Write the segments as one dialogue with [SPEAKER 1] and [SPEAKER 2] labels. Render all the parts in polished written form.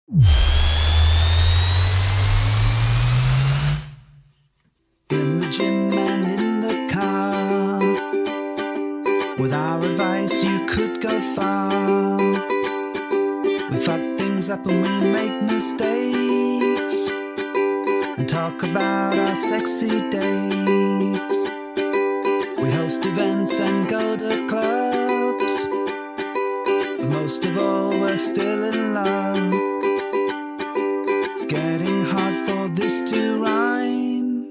[SPEAKER 1] In the gym and in the car, with our advice you could go far. We fuck things up and we make mistakes, and talk about our sexy dates. We host events and go to clubs, but most of all we're still in love. It's getting hard for this to rhyme,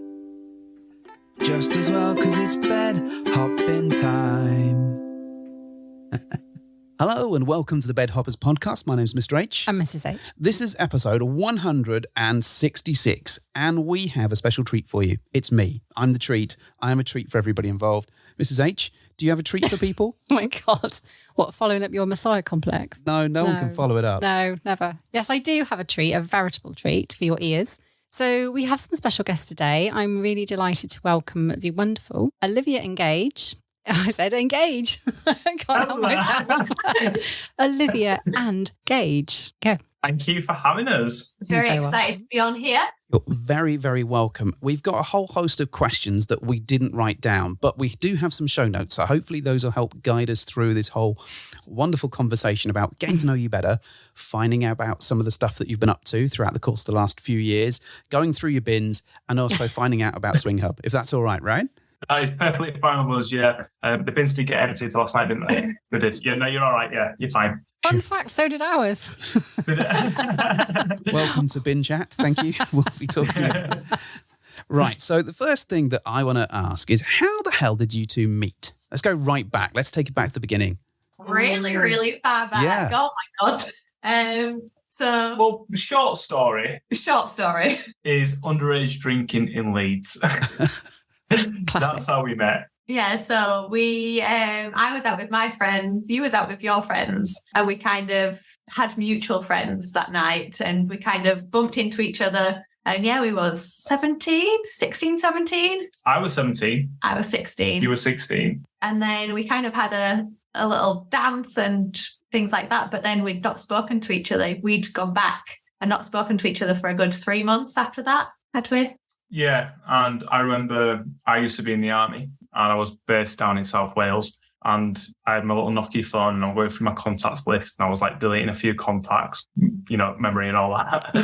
[SPEAKER 1] just as well, 'cause it's bed hopping time. Hello and welcome to the Bed Hoppers podcast. My name's Mr. H.
[SPEAKER 2] I'm Mrs. H.
[SPEAKER 1] This is episode 166, and we have a special treat for you. It's me. I'm the treat. I am a treat for everybody involved. Mrs. H, do you have a treat for people?
[SPEAKER 2] Oh my God. What, following up your Messiah complex?
[SPEAKER 1] No one can follow it up.
[SPEAKER 2] No, never. Yes, I do have a treat, a veritable treat for your ears. So we have some special guests today. I'm really delighted to welcome the wonderful Olivia and Gage. I said engage. I can't help myself. Olivia and Gage. Go.
[SPEAKER 3] Thank you for having us.
[SPEAKER 4] Very excited to be on here.
[SPEAKER 1] You're very, very welcome. We've got a whole host of questions that we didn't write down, but we do have some show notes. So hopefully those will help guide us through this whole wonderful conversation about getting to know you better, finding out about some of the stuff that you've been up to throughout the course of the last few years, going through your bins, and also finding out about SwingHub, if that's all right?
[SPEAKER 3] That is perfectly fine with us, yeah. The bins did get edited last night, didn't they? They did. Yeah, no, you're all right. Yeah, you're fine.
[SPEAKER 2] Fun fact, so did ours.
[SPEAKER 1] Welcome to Bin Chat. Thank you. We'll be talking about it. Right, so the first thing that I want to ask is, how the hell did you two meet? Let's go right back. Let's take it back to the beginning.
[SPEAKER 4] Really, really far back.
[SPEAKER 1] Yeah.
[SPEAKER 4] Oh my God.
[SPEAKER 3] Well, the short story is underage drinking in Leeds. That's how we met.
[SPEAKER 4] Yeah, so I was out with my friends, you was out with your friends, and we kind of had mutual friends that night, and we kind of bumped into each other. And yeah, we was 16, 17.
[SPEAKER 3] I was 17.
[SPEAKER 4] I was 16.
[SPEAKER 3] You were 16.
[SPEAKER 4] And then we kind of had a little dance and things like that, but then we'd not spoken to each other. We'd gone back and not spoken to each other for a good 3 months after that, had we?
[SPEAKER 3] Yeah, and I remember I used to be in the army, and I was based down in South Wales, and I had my little Nokia phone, and I'm going through my contacts list, and I was like deleting a few contacts, memory and all that.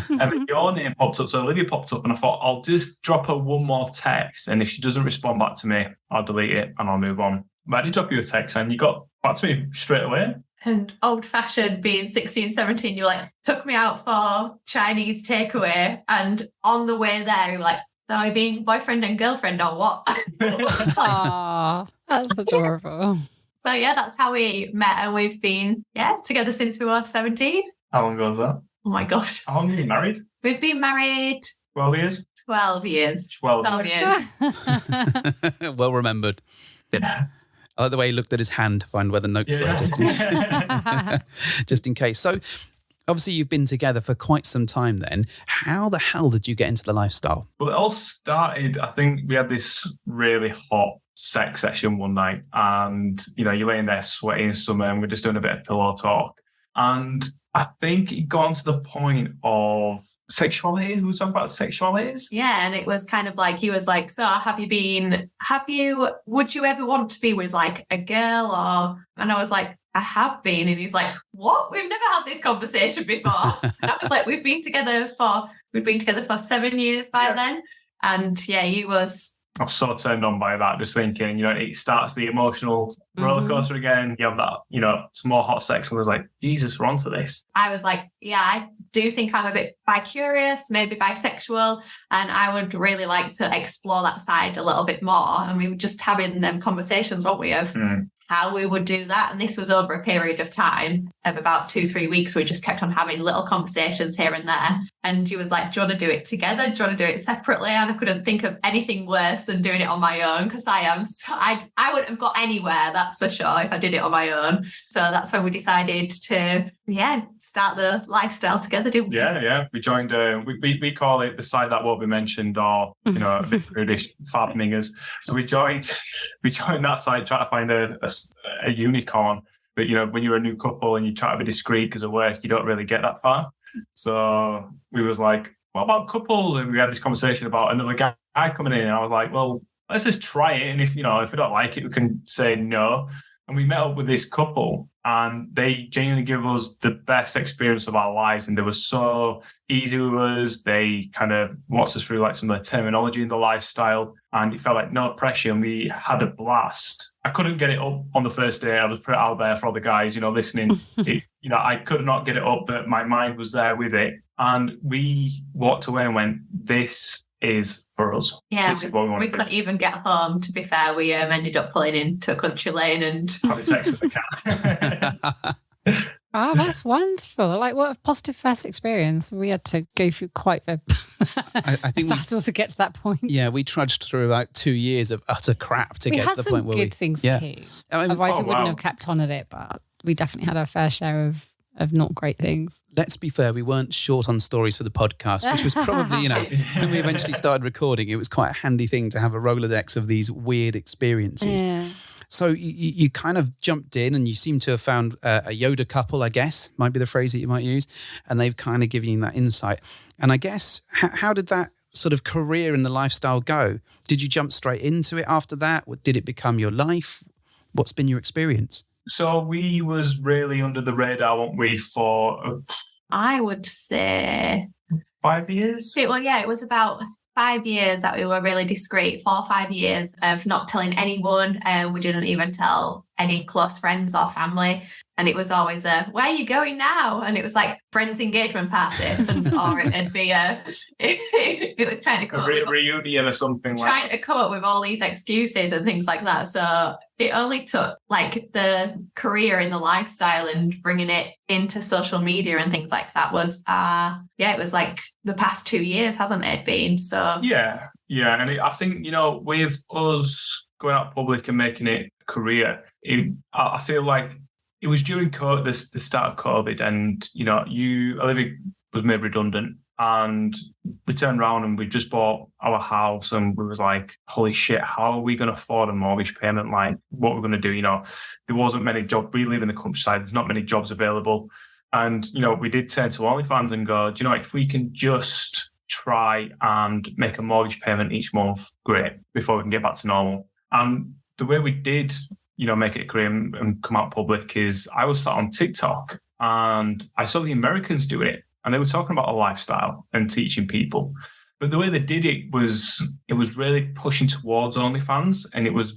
[SPEAKER 3] And then your name popped up, so Olivia popped up, and I thought, I'll just drop her one more text, and if she doesn't respond back to me, I'll delete it and I'll move on. But I did drop you a text, and you got back to me straight away.
[SPEAKER 4] And old-fashioned, being 16, 17, you took me out for Chinese takeaway, and on the way there, you were like, so are you being boyfriend and girlfriend or what?
[SPEAKER 2] Aww, that's adorable.
[SPEAKER 4] So yeah, that's how we met, and we've been together since we were 17.
[SPEAKER 3] How long ago was that?
[SPEAKER 4] Oh my gosh.
[SPEAKER 3] How long have you been married?
[SPEAKER 4] We've been married
[SPEAKER 3] 12 years?
[SPEAKER 4] 12 years.
[SPEAKER 3] 12
[SPEAKER 4] years.
[SPEAKER 1] Well remembered.
[SPEAKER 3] Yeah.
[SPEAKER 1] I like the way he looked at his hand to find where the notes were, just in case. So, obviously, you've been together for quite some time then. How the hell did you get into the lifestyle?
[SPEAKER 3] Well, it all started, I think we had this really hot sex session one night, and, you're laying there sweating in summer, and we're just doing a bit of pillow talk. And I think it got to the point of sexuality. We were talking about sexualities.
[SPEAKER 4] Yeah, and it was kind of like, he was like, so would you ever want to be with a girl and I was like, I have been. And he's like, what? We've never had this conversation before. And I was like, we've been together for 7 years by then. And yeah, he was.
[SPEAKER 3] I was so turned on by that, just thinking, it starts the emotional roller coaster again. You have that, some more hot sex. And I was like, Jesus, we're onto this.
[SPEAKER 4] I was like, yeah, I do think I'm a bit bi-curious, maybe bisexual, and I would really like to explore that side a little bit more. And we were just having them conversations, weren't we, of how we would do that. And this was over a period of time of about 2-3 weeks. We just kept on having little conversations here and there. And she was like, do you want to do it together? Do you want to do it separately? And I couldn't think of anything worse than doing it on my own, because I wouldn't have got anywhere, that's for sure, if I did it on my own. So that's when we decided to, start the lifestyle together, didn't we?
[SPEAKER 3] Yeah. We joined, we call it the side that won't be mentioned, or, a bit prudish, fab mingers. So we joined that side, trying to find a unicorn. But, when you're a new couple and you try to be discreet because of work, you don't really get that far. So we was like, what about couples? And we had this conversation about another guy coming in. And I was like, well, let's just try it. And if we don't like it, we can say no. And we met up with this couple and they genuinely give us the best experience of our lives. And they were so easy with us. They kind of walked us through like some of the terminology in the lifestyle, and it felt like no pressure. And we had a blast. I couldn't get it up on the first day. I just put it out there for all the guys, listening. I could not get it up, but my mind was there with it. And we walked away and went, this is for us.
[SPEAKER 4] Yeah,
[SPEAKER 3] this is what
[SPEAKER 4] we couldn't even get home, to be fair. We ended up pulling into a country lane and
[SPEAKER 3] having sex with the cat.
[SPEAKER 2] Oh, that's wonderful. Like, what a positive first experience. We had to go through quite a
[SPEAKER 5] I think
[SPEAKER 2] battle to get to that point.
[SPEAKER 5] Yeah, we trudged through about 2 years of utter crap to get to the point where
[SPEAKER 2] we had some good things too.
[SPEAKER 5] I mean,
[SPEAKER 2] otherwise we wouldn't have kept on at it, but we definitely had our fair share of not great things.
[SPEAKER 5] Let's be fair, we weren't short on stories for the podcast, which was probably, when we eventually started recording, it was quite a handy thing to have a Rolodex of these weird experiences.
[SPEAKER 2] Yeah.
[SPEAKER 5] So you kind of jumped in and you seem to have found a Yoda couple, I guess, might be the phrase that you might use, and they've kind of given you that insight. And I guess, how did that sort of career in the lifestyle go? Did you jump straight into it after that? Did it become your life? What's been your experience?
[SPEAKER 3] So we was really under the radar, weren't we, for
[SPEAKER 4] I would say
[SPEAKER 3] 5 years?
[SPEAKER 4] it was about 5 years that we were really discreet, 4 or 5 years of not telling anyone. We didn't even tell any close friends or family. And it was always where are you going now? And it was like friends' engagement party. Or it'd be it was trying to come
[SPEAKER 3] a reunion or something like
[SPEAKER 4] trying to come up with all these excuses and things like that. So it only took like the career in the lifestyle and bringing it into social media and things like that was, it was like the past 2 years, hasn't it been? So
[SPEAKER 3] yeah. And I think, with us going out public and making it a career, I feel like it was during the start of COVID, and Olivia was made redundant, and we turned around and we just bought our house, and we was like, holy shit, how are we going to afford a mortgage payment? Like, what we're going to do? There wasn't many jobs. We live in the countryside. There's not many jobs available, and we did turn to OnlyFans and go, if we can just try and make a mortgage payment each month, great, before we can get back to normal. And the way we did make it a career and come out public is I was sat on TikTok and I saw the Americans do it, and they were talking about a lifestyle and teaching people. But the way they did it was really pushing towards OnlyFans, and it was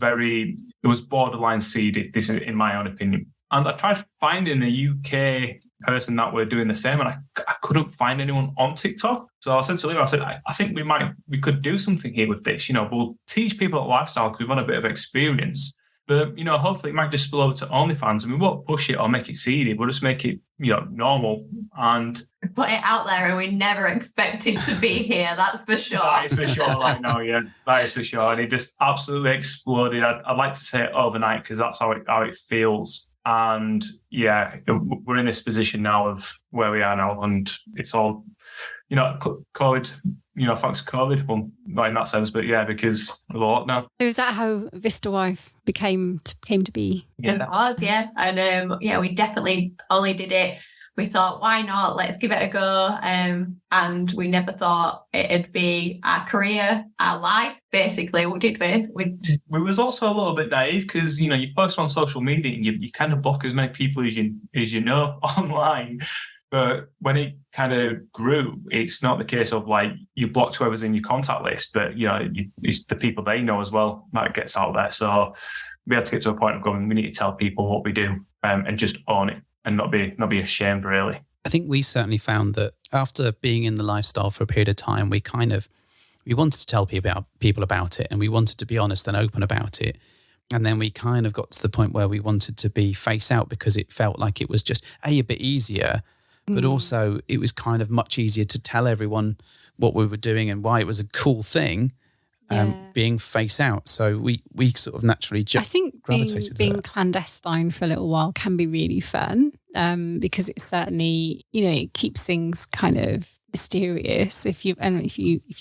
[SPEAKER 3] borderline seeded. This is in my own opinion. And I tried finding a UK person that were doing the same, and I couldn't find anyone on TikTok. So I said to Olivia, I think we could do something here with this. We'll teach people at lifestyle because we've had a bit of experience. But, hopefully it might just spill over to OnlyFans, and we won't push it or make it seedy. We'll just make it, normal and
[SPEAKER 4] put it out there, and we never expected to be here. That's for sure.
[SPEAKER 3] That is for sure. Like, no, yeah, that is for sure. And it just absolutely exploded. I'd like to say it overnight because that's how it feels. And yeah, we're in this position now of where we are now, and it's all, COVID. Thanks to COVID. Well, not in that sense, but yeah, because of the lockdown.
[SPEAKER 2] So is that how Vistawife came to be?
[SPEAKER 4] Yeah. It was, yeah. And we definitely only did it. We thought, why not? Let's give it a go. And we never thought it'd be our career, our life, basically. What did we?
[SPEAKER 3] We was also a little bit naive because, you post on social media and you kind of block as many people as you know online. But when it kind of grew, it's not the case of like you blocked whoever's in your contact list, but it's the people they know as well that gets out there. So we had to get to a point of going, we need to tell people what we do and just own it and not be ashamed, really.
[SPEAKER 5] I think we certainly found that after being in the lifestyle for a period of time, we wanted to tell people about it, and we wanted to be honest and open about it. And then we kind of got to the point where we wanted to be face out because it felt like it was just a bit easier. But also it was kind of much easier to tell everyone what we were doing and why it was a cool thing, being face out. So we sort of naturally just
[SPEAKER 2] I think being clandestine for a little while can be really fun because it certainly, it keeps things kind of mysterious if you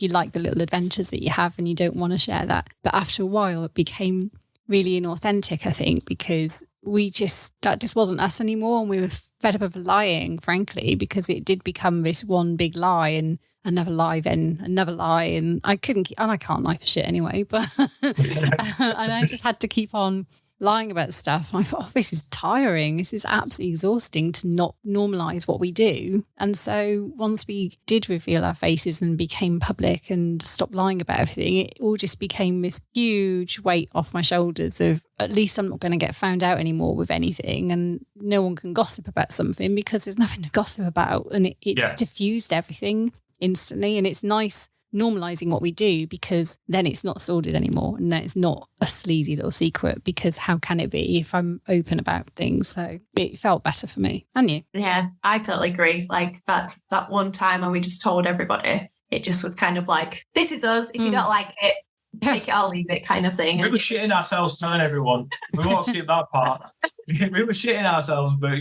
[SPEAKER 2] like the little adventures that you have and you don't want to share that. But after a while it became really inauthentic, I think, because that just wasn't us anymore, and we were fed up of lying, frankly, because it did become this one big lie and another lie, then another lie. And I can't lie for shit anyway, but, and I just had to keep on lying about stuff. And I thought, this is tiring. This is absolutely exhausting to not normalize what we do. And so once we did reveal our faces and became public and stopped lying about everything, it all just became this huge weight off my shoulders of, at least I'm not going to get found out anymore with anything, and no one can gossip about something because there's nothing to gossip about. And it just diffused everything instantly. And it's nice normalizing what we do, because then it's not sordid anymore, and then it's not a sleazy little secret, because how can it be if I'm open about things? So it felt better for me. And you?
[SPEAKER 4] Yeah, I totally agree. Like that one time when we just told everybody, it just was kind of like, this is us. If you don't like it, take it or leave it kind of thing.
[SPEAKER 3] We were shitting ourselves telling everyone. We won't skip that part. We were shitting ourselves, but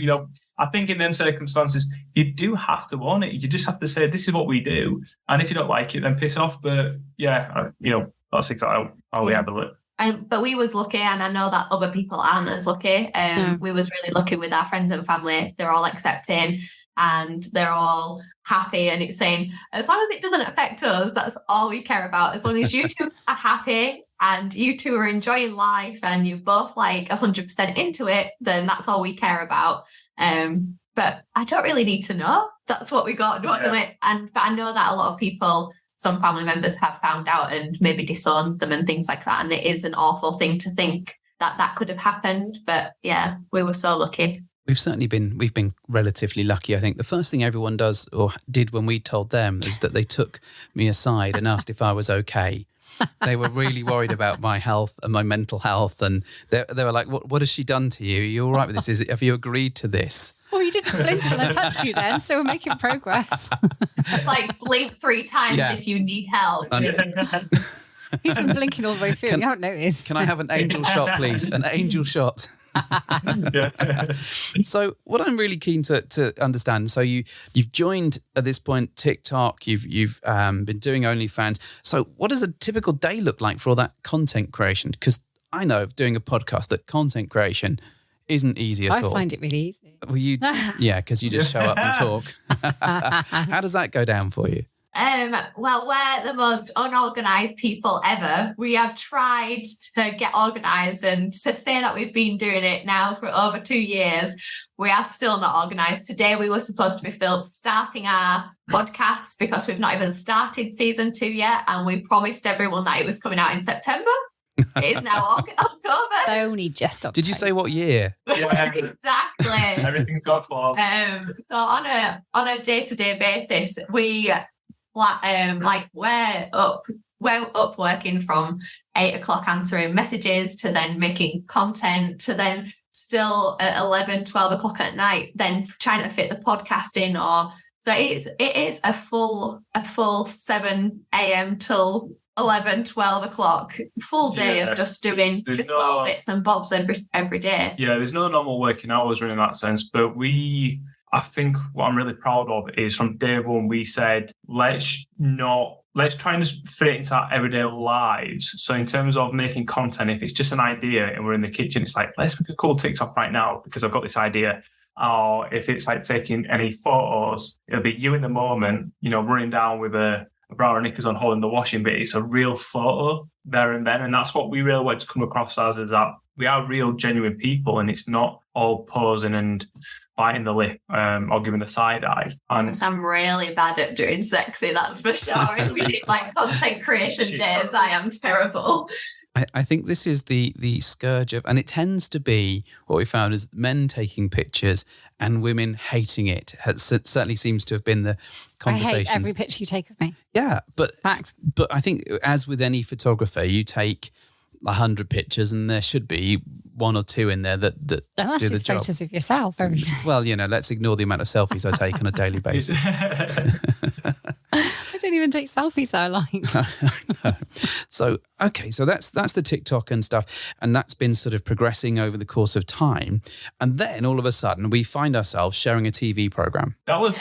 [SPEAKER 3] I think in them circumstances, you do have to own it. You just have to say, this is what we do. And if you don't like it, then piss off. But that's exactly how we handle it.
[SPEAKER 4] But we was lucky, and I know that other people aren't as lucky. We was really lucky with our friends and family. They're all accepting and they're all happy. And it's saying, as long as it doesn't affect us, that's all we care about. As long as you two are happy and you two are enjoying life and you're both like 100% into it, then that's all we care about. But I don't really need to know. That's what we got, wasn't it? But I know that a lot of people, some family members have found out and maybe disowned them and things like that. And it is an awful thing to think that could have happened. But yeah, we were so lucky.
[SPEAKER 5] We've been relatively lucky. I think the first thing everyone does or did when we told them is that they took me aside and asked if I was okay. They were really worried about my health and my mental health. And they were like, what has she done to you? Are you all right with this? Have you agreed to this?
[SPEAKER 2] Well, you didn't flinch when I touched you then, so we're making progress.
[SPEAKER 4] It's like blink 3 times if you need help.
[SPEAKER 2] He's been blinking all the way through. You haven't noticed.
[SPEAKER 5] Can I have an angel shot, please? An angel shot. So what I'm really keen to understand, so you've joined at this point TikTok, you've been doing OnlyFans. So what does a typical day look like for all that content creation? Because I know doing a podcast that content creation isn't easy at all.
[SPEAKER 2] I find it really easy.
[SPEAKER 5] Well, because you just show up and talk. How does that go down for you?
[SPEAKER 4] Well, we're the most unorganized people ever. We have tried to get organized, and to say that we've been doing it now for over 2 years, we are still not organized. Today we were supposed to be starting our podcast because we've not even started season 2 yet, and we promised everyone that it was coming out in September. It is now October.
[SPEAKER 2] Only just October.
[SPEAKER 5] Did you say what year?
[SPEAKER 4] Exactly.
[SPEAKER 3] Everything's got flaws.
[SPEAKER 4] So on a day-to-day basis, we're up working from 8 o'clock answering messages to then making content to then still at 11, 12 o'clock at night, then trying to fit the podcast in. So it is a full 7 a.m. till 11, 12 o'clock, full day of just doing little bits and bobs every day. Yeah,
[SPEAKER 3] there's no normal working hours in that sense, but I think what I'm really proud of is from day one, we said, let's try and just fit it into our everyday lives. So in terms of making content, if it's just an idea and we're in the kitchen, it's like, let's make a cool TikTok right now because I've got this idea. Or if it's like taking any photos, it'll be you in the moment, running down with a bra and knickers on holding the washing, but it's a real photo there and then. And that's what we really want to come across as, is that we are real, genuine people, and it's not all posing and biting the lip or giving the side eye. And
[SPEAKER 4] I'm really bad at doing sexy, that's for sure. If we did like content creation days, I am terrible.
[SPEAKER 5] I think this is the scourge of, and it tends to be what we found is men taking pictures and women hating it. It certainly seems to have been the conversations.
[SPEAKER 2] I hate every picture you take of me.
[SPEAKER 5] Yeah, but
[SPEAKER 2] fact.
[SPEAKER 5] But I think as with any photographer, you take 100 pictures and there should be 1 or 2 in there that do the job.
[SPEAKER 2] That's just photos of yourself every day.
[SPEAKER 5] Well, let's ignore the amount of selfies I take on a daily basis.
[SPEAKER 2] I don't even take selfies that I like.
[SPEAKER 5] No. So, okay, so that's the TikTok and stuff, and that's been sort of progressing over the course of time. And then all of a sudden we find ourselves sharing a TV program.
[SPEAKER 3] That was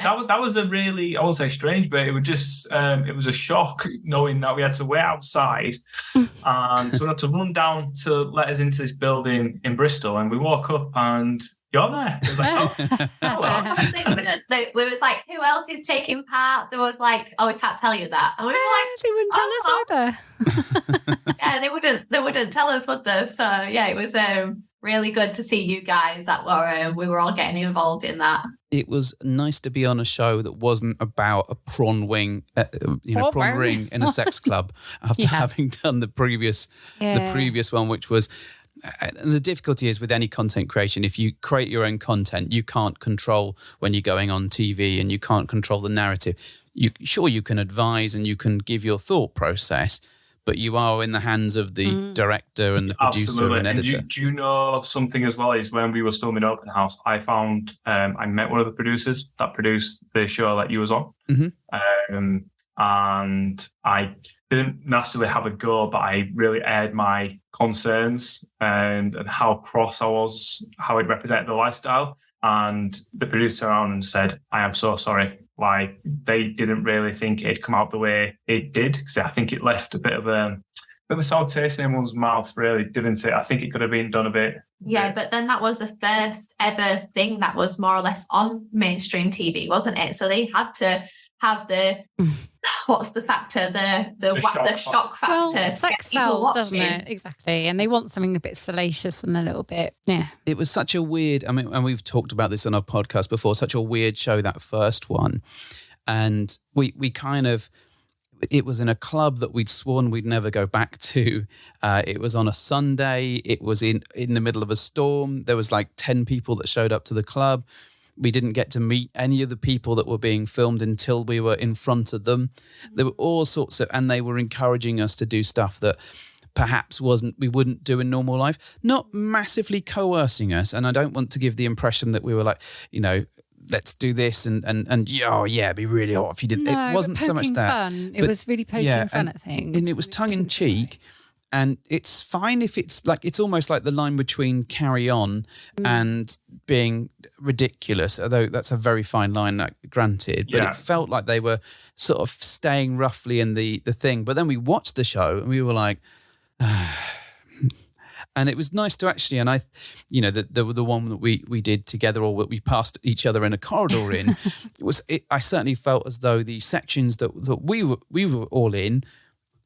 [SPEAKER 3] a really, I won't say strange, but it was just, it was a shock knowing that we had to wait outside. And so we had to run down to let us into this building in Bristol, and we woke up and you're there. It was like, oh, hello.
[SPEAKER 4] We was like, who else is taking part? There was like, oh, we can't tell you that. And we were like,
[SPEAKER 2] they wouldn't tell us either.
[SPEAKER 4] yeah, they wouldn't tell us, would they? So yeah, it was really good to see you guys that were we were all getting involved in that.
[SPEAKER 5] It was nice to be on a show that wasn't about a prawn ring in a sex club after having done the previous one, which was. And the difficulty is with any content creation, if you create your own content, you can't control when you're going on TV and you can't control the narrative. You can advise and you can give your thought process, but you are in the hands of the director and the producer and editor.
[SPEAKER 3] And do you know something as well is when we were filming Open House, I found, I met one of the producers that produced the show that you was on.
[SPEAKER 5] Mm-hmm.
[SPEAKER 3] And I didn't necessarily have a go, but I really aired my concerns and how cross I was, how it represented the lifestyle. And the producer around and said, I am so sorry. Like, they didn't really think it'd come out the way it did, because I think it left a bit of a sour taste in everyone's mouth, really, didn't it? I think it could have been done a bit.
[SPEAKER 4] Yeah, but then that was the first ever thing that was more or less on mainstream TV, wasn't it? So they had to have the what's the factor? The shock factor.
[SPEAKER 2] Well, sex sells, doesn't it? Exactly. And they want something a bit salacious and a little bit,
[SPEAKER 5] It was such a weird, and we've talked about this on our podcast before, such a weird show, that first one. And we kind of, it was in a club that we'd sworn we'd never go back to. It was on a Sunday. It was in the middle of a storm. There was like 10 people that showed up to the club. We didn't get to meet any of the people that were being filmed until we were in front of them. There were all sorts of, and they were encouraging us to do stuff that perhaps we wouldn't do in normal life, not massively coercing us. And I don't want to give the impression that we were like, let's do this and it'd be really hot if you didn't.
[SPEAKER 2] No,
[SPEAKER 5] it wasn't so much that.
[SPEAKER 2] Fun. It was really poking fun at things.
[SPEAKER 5] And it was tongue in cheek. And it's fine if it's like, it's almost like the line between carry on and being ridiculous, although that's a very fine line, granted. But it felt like they were sort of staying roughly in the thing. But then we watched the show and we were like, and it was nice to actually, and the one that we did together, or what we passed each other in a corridor in, I certainly felt as though the sections that we were all in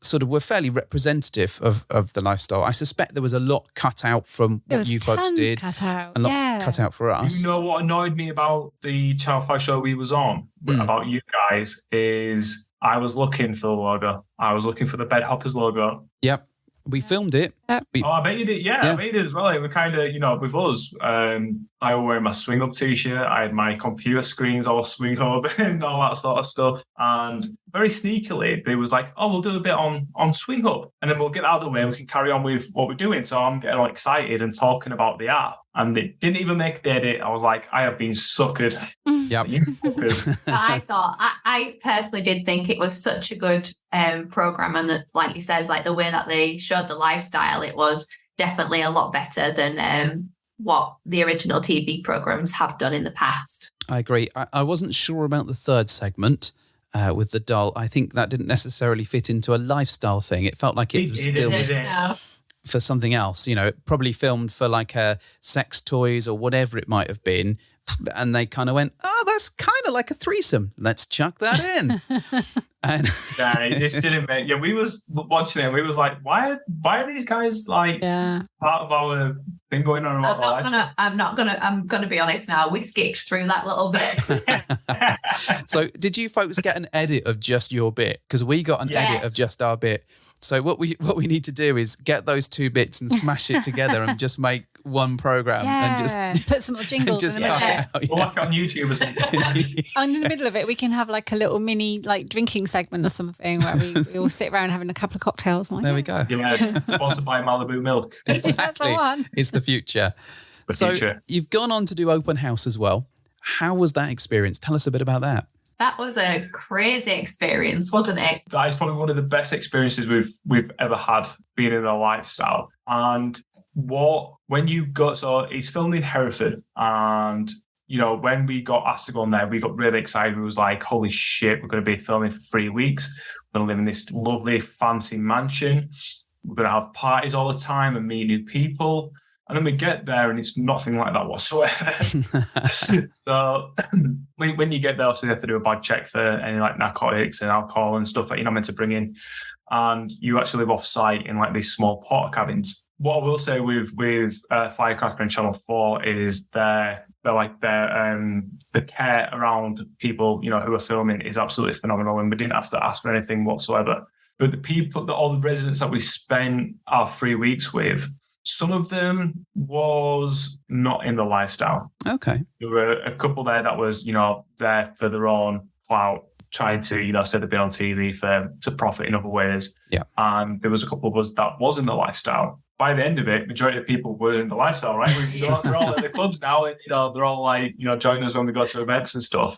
[SPEAKER 5] sort of were fairly representative of the lifestyle. I suspect there was a lot cut out from what you folks did,
[SPEAKER 2] cut out.
[SPEAKER 5] and lots cut out for us.
[SPEAKER 3] You know what annoyed me about the Channel 5 show we was on, about you guys, is I was looking for the logo. I was looking for the Bed Hoppers logo.
[SPEAKER 5] Yep. We filmed it.
[SPEAKER 3] I bet you did. Yeah, I bet you did as well. It was kind of, with us, I was wearing my SwingHub t-shirt. I had my computer screens all SwingHub and all that sort of stuff. And very sneakily, they was like, oh, we'll do a bit on SwingHub. And then we'll get out of the way and we can carry on with what we're doing. So I'm getting all excited and talking about the app. And it didn't even make the edit. I was like, I have been suckered.
[SPEAKER 5] Yep.
[SPEAKER 3] You fuckers.
[SPEAKER 4] I personally did think it was such a good program, and that, like you said, like the way that they showed the lifestyle, it was definitely a lot better than what the original TV programs have done in the past.
[SPEAKER 5] I agree. I wasn't sure about the third segment with the doll. I think that didn't necessarily fit into a lifestyle thing. It felt like it was filmed for something else, probably filmed for like sex toys or whatever it might have been. And they kind of went, oh, that's kind of like a threesome. Let's chuck that in. And
[SPEAKER 3] it just didn't make. Yeah, we was watching it and we was like, why are these guys like part of our thing going on?
[SPEAKER 4] I'm gonna be honest now. We skipped through that little bit.
[SPEAKER 5] So did you folks get an edit of just your bit? Because we got an edit of just our bit. So what we need to do is get those two bits and smash it together and just make one program and just
[SPEAKER 2] put some jingles
[SPEAKER 5] just
[SPEAKER 2] in the
[SPEAKER 5] cut
[SPEAKER 2] middle.
[SPEAKER 5] it out.
[SPEAKER 3] Or like on YouTube or something.
[SPEAKER 2] And in the middle of it, we can have like a little mini like drinking segment or something where we all sit around having a couple of cocktails.
[SPEAKER 5] There we go.
[SPEAKER 3] Yeah, sponsored by Malibu Milk.
[SPEAKER 5] Exactly.
[SPEAKER 2] That's the one.
[SPEAKER 5] It's the future.
[SPEAKER 3] So
[SPEAKER 5] you've gone on to do Open House as well. How was that experience? Tell us a bit about that.
[SPEAKER 4] That was a crazy experience, wasn't it?
[SPEAKER 3] That is probably one of the best experiences we've ever had being in a lifestyle. And when you go, so it's filmed in Hereford, and when we got asked to go on there, we got really excited. We was like, holy shit, we're going to be filming for 3 weeks. We're going to live in this lovely fancy mansion. We're going to have parties all the time and meet new people. And then we get there and it's nothing like that whatsoever. So when you get there, obviously you have to do a bag check for any like narcotics and alcohol and stuff that you're not meant to bring in. And you actually live off site in like these small porta cabins. What I will say with Firecracker and Channel 4 is the care around people, who are filming is absolutely phenomenal, and we didn't have to ask for anything whatsoever. But the people, all the residents that we spent our 3 weeks with, some of them was not in the lifestyle.
[SPEAKER 5] Okay.
[SPEAKER 3] There were a couple there that was, there for their own clout, trying to, say they've been on TV to profit in other ways. Yeah. And there was a couple of us that was in the lifestyle. By the end of it, majority of people were in the lifestyle, right? They're all at the clubs now, and they're all like, joining us when we go to events and stuff.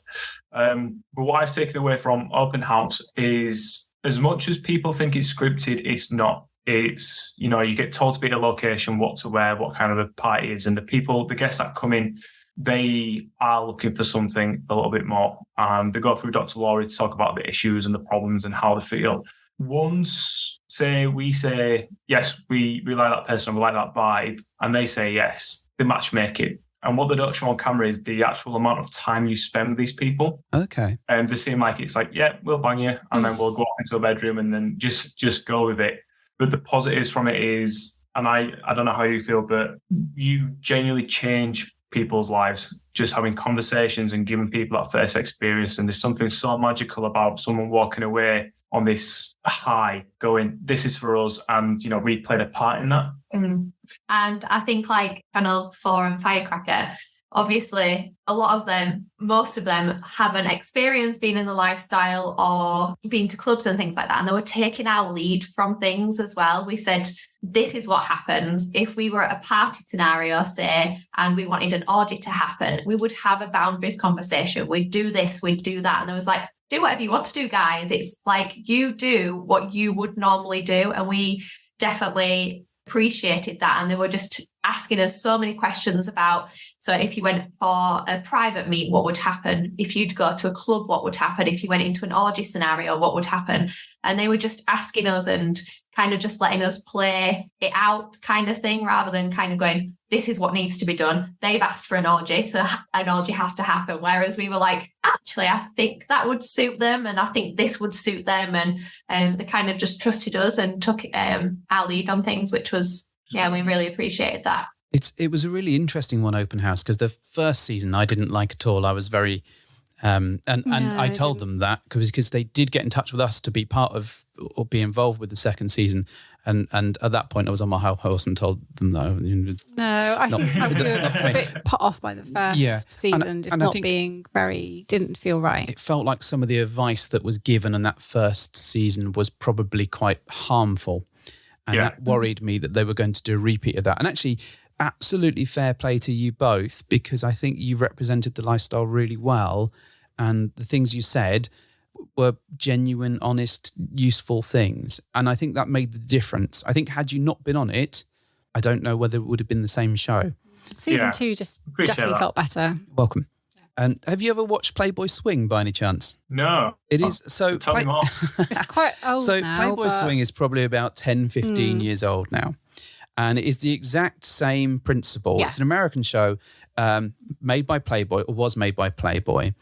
[SPEAKER 3] But what I've taken away from Open House is, as much as people think it's scripted, it's not. It's, you get told to be at a location, what to wear, what kind of a party is, and the guests that come in, they are looking for something a little bit more. And they go through Dr. Laurie to talk about the issues and the problems and how they feel. Once we say, yes, we like that person, we like that vibe, and they say yes, they match make it. And what they don't show on camera is the actual amount of time you spend with these people.
[SPEAKER 5] Okay.
[SPEAKER 3] And they seem like it's like, yeah, we'll bang you, and then we'll go off into a bedroom and then just go with it. But the positives from it is, and I don't know how you feel, but you genuinely change people's lives just having conversations and giving people that first experience. And there's something so magical about someone walking away on this high going, this is for us. And, we played a part in that.
[SPEAKER 4] Mm. And I think like Channel 4 and Firecracker, obviously a lot of them, most of them haven't experienced being in the lifestyle or been to clubs and things like that. And they were taking our lead from things as well. We said, this is what happens. If we were at a party scenario, say, and we wanted an orgy to happen, we would have a boundaries conversation. We'd do this, we'd do that. And there was like, do whatever you want to do, guys. It's like, you do what you would normally do. And we definitely appreciated that. And they were just asking us so many questions about, so if you went for a private meet, what would happen? If you'd go to a club, what would happen? If you went into an orgy scenario, what would happen? And they were just asking us and kind of just letting us play it out kind of thing, rather than kind of going, this is what needs to be done. They've asked for an orgy, so an orgy has to happen. Whereas we were like, actually, I think that would suit them, and I think this would suit them. And they kind of just trusted us and took our lead on things, which was, we really appreciated that.
[SPEAKER 5] It was a really interesting one, Open House, because the first season I didn't like at all. I was very, and I told them that because they did get in touch with us to be part of or be involved with the second season. And at that point I was on my high horse and told them no.
[SPEAKER 2] No, I think I was a bit put off by the first season. Didn't feel right.
[SPEAKER 5] It felt like some of the advice that was given in that first season was probably quite harmful. And that worried me that they were going to do a repeat of that. And actually, absolutely fair play to you both, because I think you represented the lifestyle really well. And the things you said were genuine, honest, useful things. And I think that made the difference. I think had you not been on it, I don't know whether it would have been the same show.
[SPEAKER 2] Season 2 just definitely felt better.
[SPEAKER 5] Welcome. And have you ever watched Playboy Swing by any chance?
[SPEAKER 3] No.
[SPEAKER 5] It is so.
[SPEAKER 3] Tell me more.
[SPEAKER 2] It's quite old
[SPEAKER 5] so
[SPEAKER 2] now.
[SPEAKER 5] Playboy Swing is probably about 10, 15 years old now. And it is the exact same principle. Yeah. It's an American show made by Playboy, or was made by Playboy.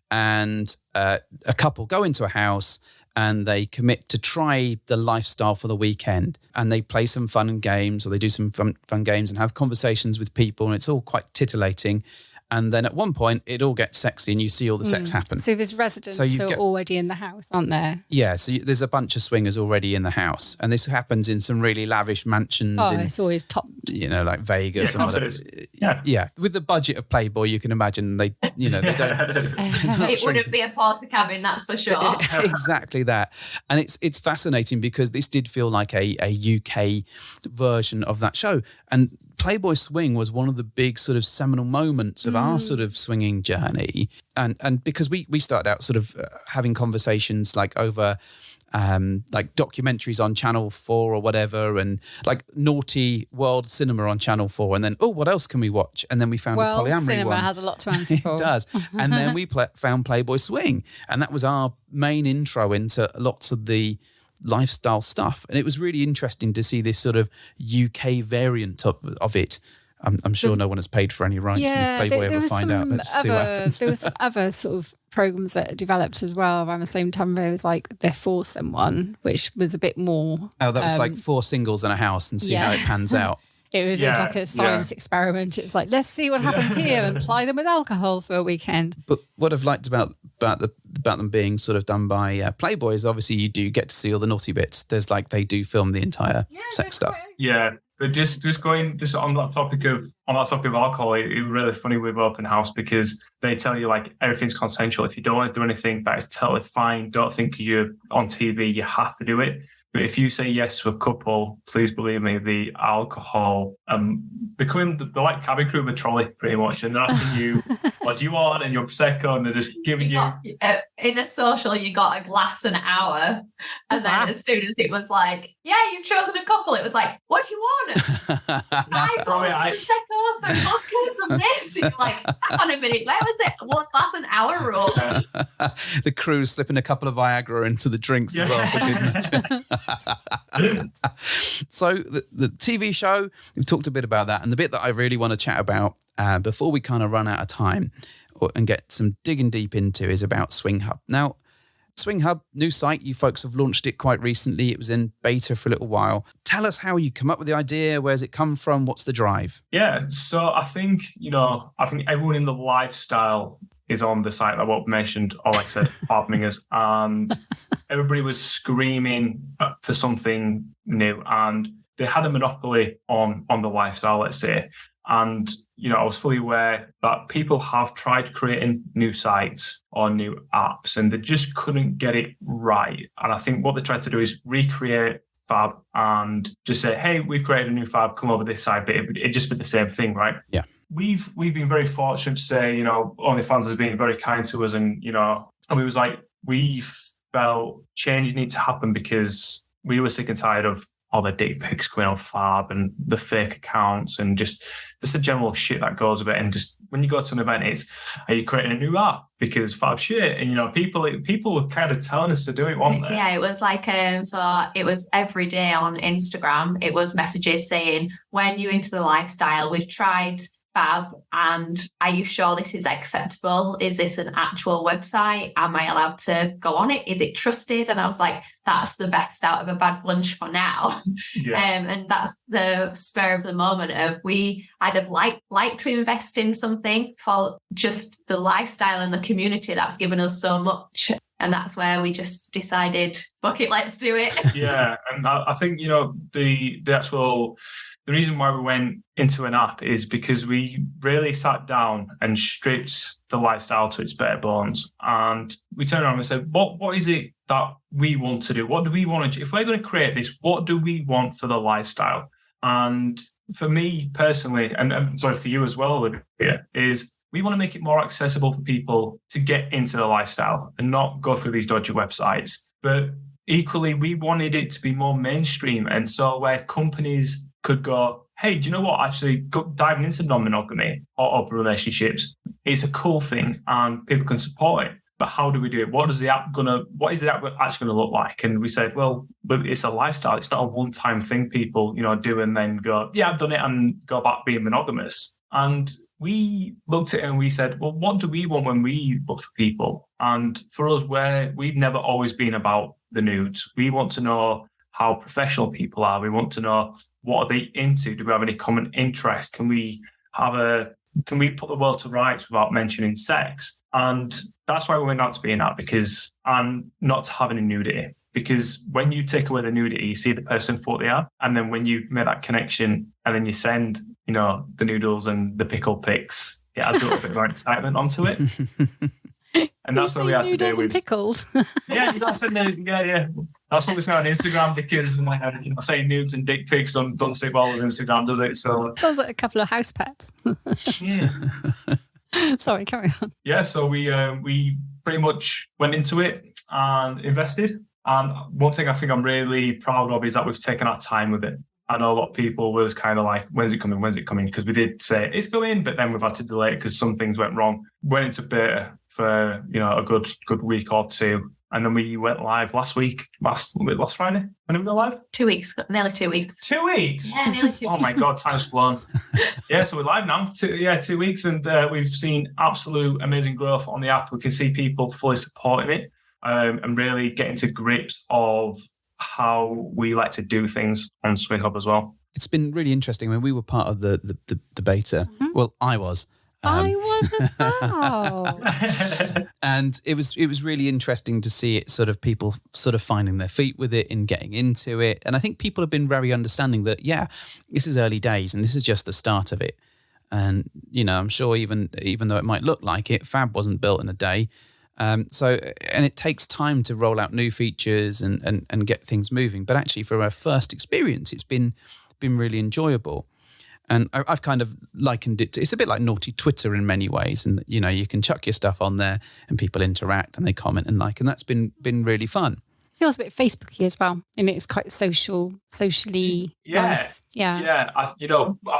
[SPEAKER 5] And a couple go into a house and they commit to try the lifestyle for the weekend. And they play some fun games, or they do some fun games and have conversations with people. And it's all quite titillating. And then at one point, it all gets sexy and you see all the sex happen.
[SPEAKER 2] So there's residents who are already in the house, aren't there?
[SPEAKER 5] Yeah, so there's a bunch of swingers already in the house. And this happens in some really lavish mansions.
[SPEAKER 2] Oh, it's always top.
[SPEAKER 5] Like Vegas. Yeah. With the budget of Playboy, you can imagine they don't.
[SPEAKER 4] It wouldn't be a porta cabin, that's for sure.
[SPEAKER 5] Exactly that. And it's fascinating because this did feel like a UK version of that show. And Playboy Swing was one of the big sort of seminal moments of our sort of swinging journey. And because we started out sort of having conversations like over like documentaries on Channel 4 or whatever, and like naughty world cinema on Channel 4. And then, what else can we watch? And then we found the polyamory
[SPEAKER 2] cinema
[SPEAKER 5] one.
[SPEAKER 2] has a lot to answer for.
[SPEAKER 5] It does. And then we found Playboy Swing. And that was our main intro into lots of the lifestyle stuff. And it was really interesting to see this sort of UK variant of it. I'm sure no one has paid for any rights.
[SPEAKER 2] Yeah,
[SPEAKER 5] And if Playboy ever find out, let's see what happens.
[SPEAKER 2] There were some other sort of programs that developed as well around the same time. There was like the foursome one, which was a bit more.
[SPEAKER 5] Oh, that was like 4 singles in a house and see how it pans out.
[SPEAKER 2] It was like a science experiment. It's like, let's see what happens here and ply them with alcohol for a weekend.
[SPEAKER 5] But what I've liked about them being sort of done by Playboy is obviously you do get to see all the naughty bits. There's like they do film the entire sex stuff.
[SPEAKER 3] Yeah. But just on that topic of alcohol, it was really funny with Open House because they tell you like everything's consensual. If you don't want to do anything, that is totally fine. Don't think you're on TV, you have to do it. But if you say yes to a couple, please believe me, the alcohol, they're like cabin crew with a trolley pretty much, and they're asking you, what do you want? And your Prosecco, and they're just giving you.
[SPEAKER 4] In the social, you got a glass an hour, and then as soon as it was like, yeah, you've chosen a couple, it was like, what do you want? I got Prosecco, some vodka, some this. And you're like, hang on a minute, where was it? 1 glass an hour rule?
[SPEAKER 5] The crew's slipping a couple of Viagra into the drinks as well, for goodness. So the TV show, we've talked a bit about that, and the bit that I really want to chat about before we kind of run out of time and get some digging deep into is about SwingHub. Now, SwingHub, new site, you folks have launched it quite recently. It was in beta for a little while. Tell us how you come up with the idea. Where's it come from? What's the drive?
[SPEAKER 3] Yeah, so I think everyone in the lifestyle is on the site that what mentioned, or like I said, Farmingers, and everybody was screaming for something new, and they had a monopoly on the lifestyle, let's say. And, I was fully aware that people have tried creating new sites or new apps, and they just couldn't get it right. And I think what they tried to do is recreate Fab and just say, hey, we've created a new Fab, come over this side, but it just be the same thing, right?
[SPEAKER 5] Yeah.
[SPEAKER 3] We've been very fortunate to say, OnlyFans has been very kind to us, and we was like, we felt change needs to happen because we were sick and tired of all the dick pics going on Fab and the fake accounts and just the general shit that goes with it. And just when you go to an event, it's, are you creating a new app because Fab shit? And people were kind of telling us to do it, weren't they?
[SPEAKER 4] Yeah, it was like so it was every day on Instagram. It was messages saying, when you're into the lifestyle, we've tried Fab, and are you sure this is acceptable? Is this an actual website? Am I allowed to go on it? Is it trusted? And I was like, that's the best out of a bad lunch for now.
[SPEAKER 3] Yeah.
[SPEAKER 4] And that's the spur of the moment of I'd have liked to invest in something for just the lifestyle and the community that's given us so much. And that's where we just decided, fuck it, let's do it.
[SPEAKER 3] Yeah. And I think, the reason why we went into an app is because we really sat down and stripped the lifestyle to its bare bones. And we turned around and said, what is it that we want to do? What do we want to do? If we're going to create this, what do we want for the lifestyle? And for me personally, and I'm sorry for you as well, Olivia, is we want to make it more accessible for people to get into the lifestyle and not go through these dodgy websites. But equally, we wanted it to be more mainstream. And so where companies could go, hey, do you know what? Actually, diving into non-monogamy or open relationships, it's a cool thing and people can support it. But how do we do it? What is the app actually going to look like? And we said, well, but it's a lifestyle. It's not a one-time thing people, do and then go, yeah, I've done it and go back being monogamous. And we looked at it and we said, well, what do we want when we look for people? And for us, we've never always been about the nudes. We want to know how professional people are. We want to know, what are they into? Do we have any common interest? Can we put the world to rights without mentioning sex? And that's why we went out to be an app, and not to have any nudity. Because when you take away the nudity, you see the person for what they are. And then when you make that connection and then you send, the noodles and the pickle pics, it adds a little bit more excitement onto it. And that's what we had to do with
[SPEAKER 2] pickles.
[SPEAKER 3] Yeah, that's That's what we say on Instagram because saying nudes and dick pics don't sit well with Instagram, does it? So
[SPEAKER 2] sounds like a couple of house pets.
[SPEAKER 3] Yeah.
[SPEAKER 2] Sorry, carry on.
[SPEAKER 3] Yeah, so we pretty much went into it and invested. And one thing I think I'm really proud of is that we've taken our time with it. I know a lot of people was kind of like, when's it coming? Because we did say it's going, but then we've had to delay it because some things went wrong. Went into beta for, a good week or two. And then we went live last Friday. When did we go live?
[SPEAKER 4] 2 weeks, nearly 2 weeks.
[SPEAKER 3] 2 weeks?
[SPEAKER 4] Yeah, nearly 2 weeks.
[SPEAKER 3] Oh my God, time's flown. Yeah, so we're live now. 2 weeks, and we've seen absolute amazing growth on the app. We can see people fully supporting it and really getting to grips of how we like to do things on SwingHub as well.
[SPEAKER 5] It's been really interesting. When we were part of the beta, well, I was.
[SPEAKER 2] I was as well.
[SPEAKER 5] And it was really interesting to see it sort of people sort of finding their feet with it and getting into it. And I think people have been very understanding that, yeah, this is early days and this is just the start of it. And, you know, I'm sure even though it might look like it, Fab wasn't built in a day. And it takes time to roll out new features and get things moving. But actually for our first experience, it's been really enjoyable. And I've kind of likened it to, it's a bit like naughty Twitter in many ways. And, you know, you can chuck your stuff on there and people interact and they comment and like, and that's been really fun.
[SPEAKER 2] Feels a bit Facebooky as well. And it's quite socially nice. Yeah.
[SPEAKER 3] Yeah. I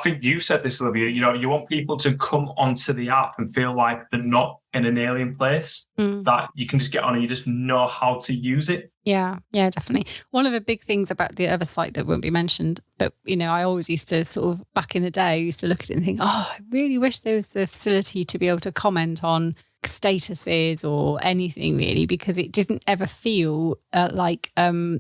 [SPEAKER 3] think you said this, Olivia, you know, you want people to come onto the app and feel like they're not in an alien place, that you can just get on and you just know how to use it.
[SPEAKER 2] Yeah, definitely. One of the big things about the other site that won't be mentioned, but, you know, I always used to sort of, back in the day, I used to look at it and think, I really wish there was the facility to be able to comment on statuses or anything really, because it didn't ever feel like a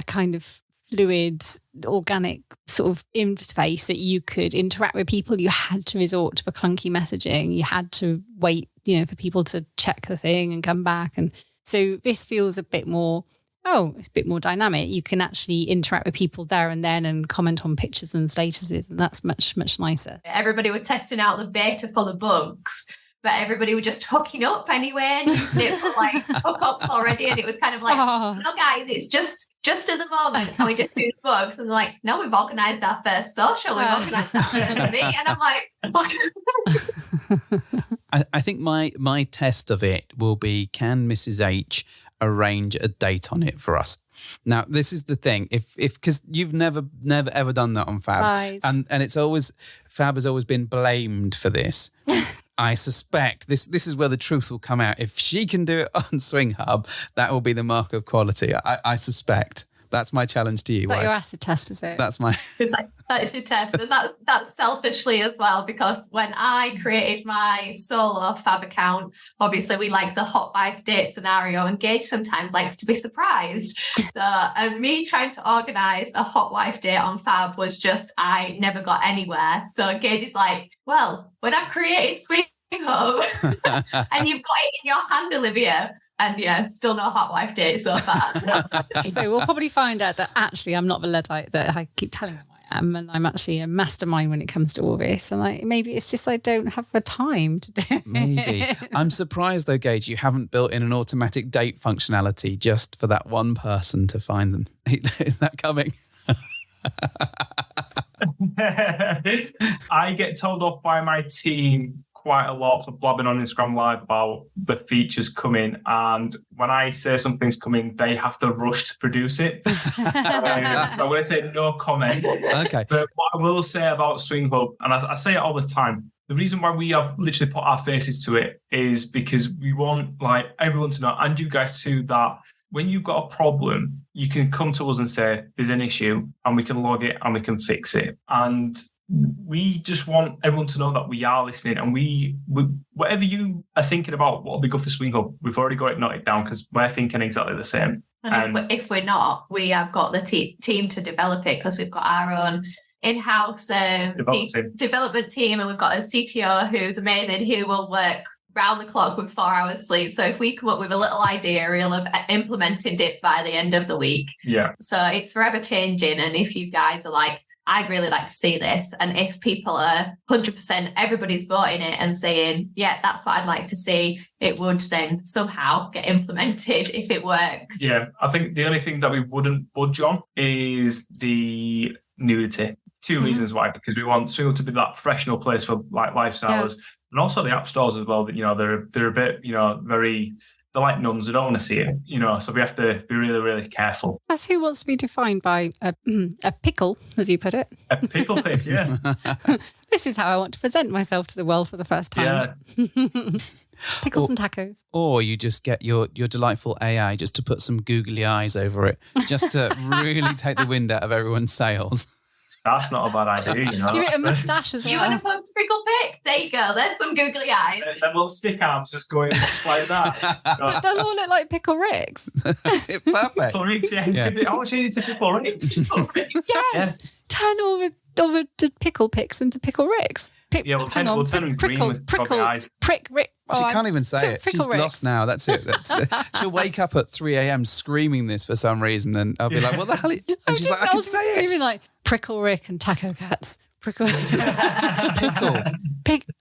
[SPEAKER 2] kind of fluid, organic sort of interface that you could interact with people. You had to resort to the clunky messaging. You had to wait, you know, for people to check the thing and come back. And so this feels a bit more, it's a bit more dynamic. You can actually interact with people there and then and comment on pictures and statuses, and that's much, much nicer.
[SPEAKER 4] Everybody were testing out the beta for the bugs, but everybody were just hooking up anyway and using it for like hookups already. And it was kind of like, no guys, it's just at the moment. Can we just do the bugs? And they're like, no, we've organised our first social. We've organised our first meet. And I'm like,
[SPEAKER 5] I think my test of it will be, can Mrs. H arrange a date on it for us? Now, this is the thing. If because you've never ever done that on Fab.
[SPEAKER 2] Nice.
[SPEAKER 5] And it's always, Fab has always been blamed for this. I suspect this is where the truth will come out. If she can do it on SwingHub, that will be the mark of quality. I suspect. That's my challenge to you.
[SPEAKER 2] Is that your acid test, is it?
[SPEAKER 5] That's my...
[SPEAKER 4] that is your test. And that's selfishly as well, because when I created my solo Fab account, obviously we like the hot wife date scenario, and Gage sometimes likes to be surprised. So, and me trying to organise a hot wife date on Fab was just, I never got anywhere. So Gage is like, well, when I created SwingHub and you've got it in your hand, Olivia, and yeah, still no hot wife date so far.
[SPEAKER 2] So we'll probably find out that actually I'm not the Luddite that I keep telling them I am, and I'm actually a mastermind when it comes to all this. And maybe it's just I don't have the time to do it.
[SPEAKER 5] Maybe. I'm surprised though, Gage, you haven't built in an automatic date functionality just for that one person to find them. Is that coming?
[SPEAKER 3] I get told off by my team quite a lot for blabbing on Instagram Live about the features coming, and when I say something's coming, they have to rush to produce it. So I'm going to say no comment.
[SPEAKER 5] Okay.
[SPEAKER 3] But what I will say about SwingHub, and I say it all the time, the reason why we have literally put our faces to it is because we want like everyone to know, and you guys too, that when you've got a problem, you can come to us and say there's an issue, and we can log it and we can fix it. And we just want everyone to know that we are listening, and we whatever you are thinking about what will be good for SwingHub, we've already got it noted down because we're thinking exactly the same.
[SPEAKER 4] And if we're not, we have got the team to develop it, because we've got our own in-house development team, and we've got a CTO who's amazing, who will work round the clock with 4 hours sleep. So if we come up with a little idea, we'll have implemented it by the end of the week.
[SPEAKER 3] Yeah.
[SPEAKER 4] So it's forever changing. And if you guys are like, I'd really like to see this, and if people are 100%, everybody's voting it and saying, yeah, that's what I'd like to see, it would then somehow get implemented if it works.
[SPEAKER 3] Yeah, I think the only thing that we wouldn't budge on is the nudity. Two reasons why: because we want SwingHub to be that professional place for like lifestylers, and also the app stores as well. That, you know, they're a bit, you know, very, they're like nuns, they don't want to see it, you know, so we have to be really, really careful.
[SPEAKER 2] That's who wants to be defined by a pickle, as you put it.
[SPEAKER 3] A pickle pick, yeah.
[SPEAKER 2] This is how I want to present myself to the world for the first time.
[SPEAKER 3] Yeah.
[SPEAKER 2] Pickles and tacos.
[SPEAKER 5] Or you just get your delightful AI just to put some googly eyes over it, just to really take the wind out of everyone's sails.
[SPEAKER 3] That's not a bad idea, you know.
[SPEAKER 2] Give it a moustache as
[SPEAKER 4] You
[SPEAKER 2] well.
[SPEAKER 4] want to post a pickle pic? There you go. There's some googly eyes.
[SPEAKER 3] Them little stick arms just going like that.
[SPEAKER 2] But they'll all look like Pickle Ricks.
[SPEAKER 5] Perfect.
[SPEAKER 3] Pickle Ricks, yeah. I want you to Pickle Ricks.
[SPEAKER 2] Yes. Turn all the pickle picks into Pickle Ricks.
[SPEAKER 3] We'll turn them green with goggly eyes.
[SPEAKER 2] Prick Rick.
[SPEAKER 5] She can't even say it. She's
[SPEAKER 2] Ricks.
[SPEAKER 5] lost now. That's it. She'll wake up at 3 a.m. screaming this for some reason, and I'll be like, "What the hell?" And she's like, "I can say
[SPEAKER 2] screaming
[SPEAKER 5] it."
[SPEAKER 2] Like Prickle Rick and Taco Cats. Prickle.
[SPEAKER 5] Pickle.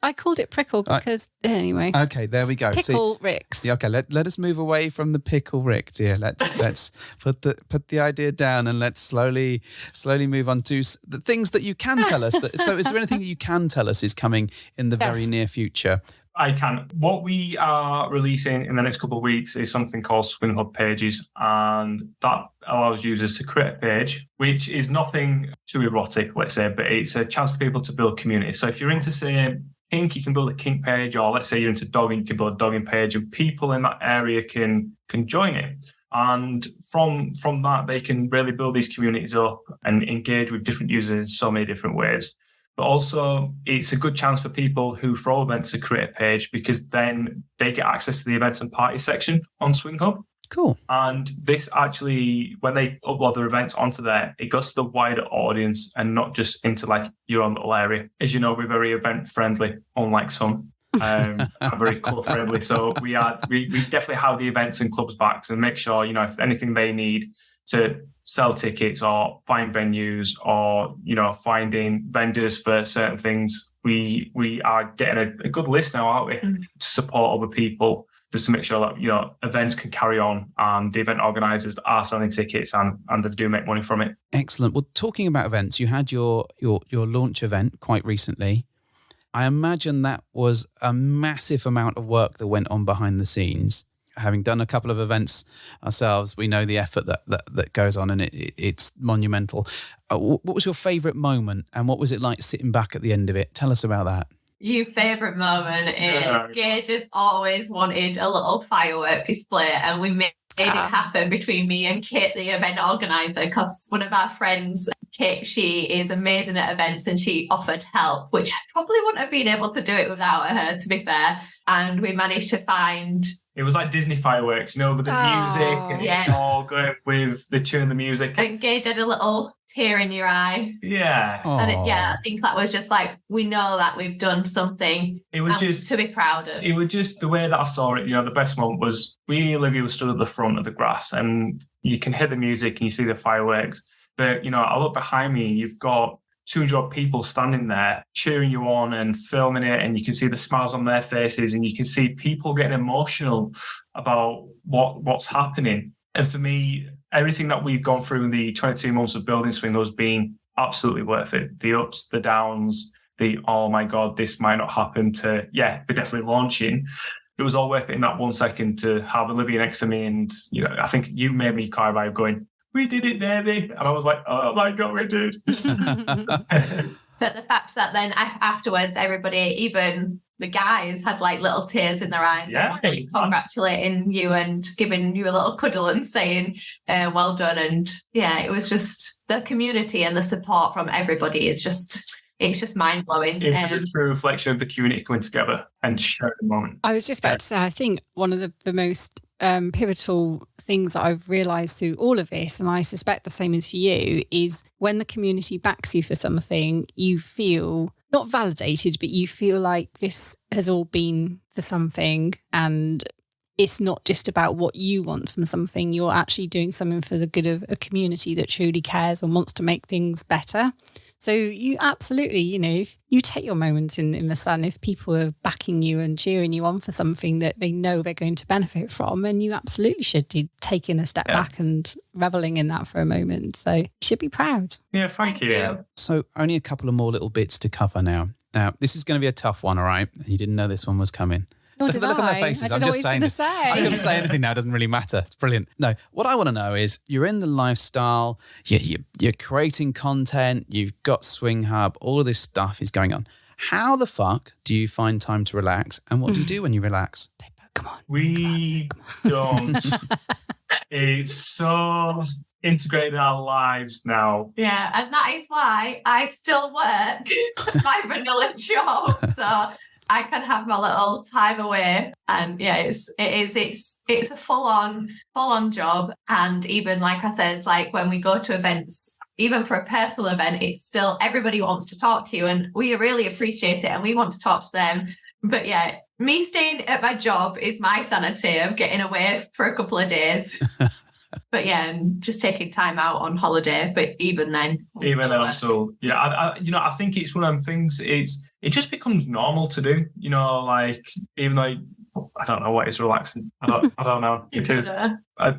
[SPEAKER 2] I called it Prickle because anyway.
[SPEAKER 5] Okay, there we go.
[SPEAKER 2] Pickle Ricks.
[SPEAKER 5] Yeah, okay, let us move away from the Pickle Rick, dear. Let's put the idea down and let's slowly move on to the things that you can tell us. So, is there anything that you can tell us is coming in the very near future?
[SPEAKER 3] I can. What we are releasing in the next couple of weeks is something called SwingHub Pages, and that allows users to create a page, which is nothing too erotic, let's say, but it's a chance for people to build community. So if you're into, say, kink, you can build a kink page, or let's say you're into dogging, you can build a dogging page, and people in that area can join it. And from that, they can really build these communities up and engage with different users in so many different ways. But also, it's a good chance for people who throw events to create a page, because then they get access to the events and parties section on SwingHub.
[SPEAKER 5] Cool.
[SPEAKER 3] And this actually, when they upload their events onto there, it goes to the wider audience and not just into like your own little area. As you know, we're very event friendly, unlike some. Are very club friendly. So we definitely have the events and clubs backs and make sure, you know, if anything they need to sell tickets or find venues or, you know, finding vendors for certain things, we are getting a good list now, aren't we, to support other people, just to make sure that, you know, events can carry on and the event organisers are selling tickets and they do make money from it.
[SPEAKER 5] Excellent. Well, talking about events, you had your launch event quite recently. I imagine that was a massive amount of work that went on behind the scenes. Having done a couple of events ourselves, we know the effort that goes on, and it's monumental. What was your favourite moment, and what was it like sitting back at the end of it? Tell us about that.
[SPEAKER 4] Your favourite moment is Gage has always wanted a little firework display, and we made it happen between me and Kate, the event organizer, because one of our friends, Kate, she is amazing at events and she offered help, which I probably wouldn't have been able to do it without her, to be fair. And we managed to find...
[SPEAKER 3] It was like Disney fireworks, you know, with the music and it's all going with the tune of the music.
[SPEAKER 4] And Gage had a little tear in your eye.
[SPEAKER 3] Yeah.
[SPEAKER 4] And I think that was just like, we know that we've done something to be proud of.
[SPEAKER 3] It was just the way that I saw it, you know, the best moment was Olivia was stood at the front of the grass and you can hear the music and you see the fireworks. But, you know, I look behind me, you've got 200 people standing there cheering you on and filming it, and you can see the smiles on their faces and you can see people getting emotional about what's happening. And for me, everything that we've gone through in the 22 months of building SwingHub has been absolutely worth it. The ups, the downs, the, oh my God, this might not happen, to, yeah, we're definitely launching. It was all worth it in that 1 second to have Olivia next to me. And, you know, I think you made me cry by going, we did it, baby. And I was like, oh my God, we did.
[SPEAKER 4] But the fact that then afterwards, everybody, even the guys, had like little tears in their eyes.
[SPEAKER 3] Yeah.
[SPEAKER 4] And like congratulating you and giving you a little cuddle and saying, well done. And yeah, it was just the community and the support from everybody is just... It's just mind-blowing.
[SPEAKER 3] It was a true reflection of the community coming together and sharing the moment.
[SPEAKER 2] I was just about to say, I think one of the most pivotal things that I've realised through all of this, and I suspect the same is for you, is when the community backs you for something, you feel not validated, but you feel like this has all been for something, and it's not just about what you want from something. You're actually doing something for the good of a community that truly cares and wants to make things better. So you absolutely, you know, if you take your moments in the sun, if people are backing you and cheering you on for something that they know they're going to benefit from, and you absolutely should be taking a step back and reveling in that for a moment. So you should be proud.
[SPEAKER 3] Yeah, thank you.
[SPEAKER 5] So only a couple of more little bits to cover now. Now, this is going to be a tough one, all right? You didn't know this one was coming.
[SPEAKER 2] Look
[SPEAKER 5] at their faces.
[SPEAKER 2] I don't know what he's going to say.
[SPEAKER 5] I couldn't say anything now. It doesn't really matter. It's brilliant. No, what I want to know is you're in the lifestyle, you're creating content, you've got SwingHub, all of this stuff is going on. How the fuck do you find time to relax? And what do you do when you relax?
[SPEAKER 2] Come on.
[SPEAKER 3] We don't. It's so integrated in our lives now.
[SPEAKER 4] Yeah, and that is why I still work my vanilla job, so I can have my little time away. And yeah, it's a full on job. And even like I said, it's like when we go to events, even for a personal event, it's still everybody wants to talk to you, and we really appreciate it, and we want to talk to them. But yeah, me staying at my job is my sanity of getting away for a couple of days. But yeah, and just taking time out on holiday. But even then,
[SPEAKER 3] so yeah, I think it's one of them things. It just becomes normal to do. Like even though I don't know what is relaxing. I don't know. It is.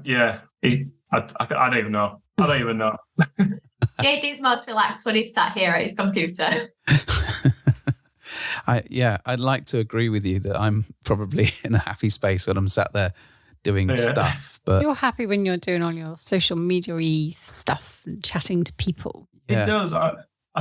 [SPEAKER 3] Yeah. I don't even know. I don't even know.
[SPEAKER 4] JD's most relaxed when he's sat here at his computer.
[SPEAKER 5] I'd like to agree with you that I'm probably in a happy space when I'm sat there doing stuff. But
[SPEAKER 2] you're happy when you're doing all your social media-y stuff and chatting to people.
[SPEAKER 3] It does. I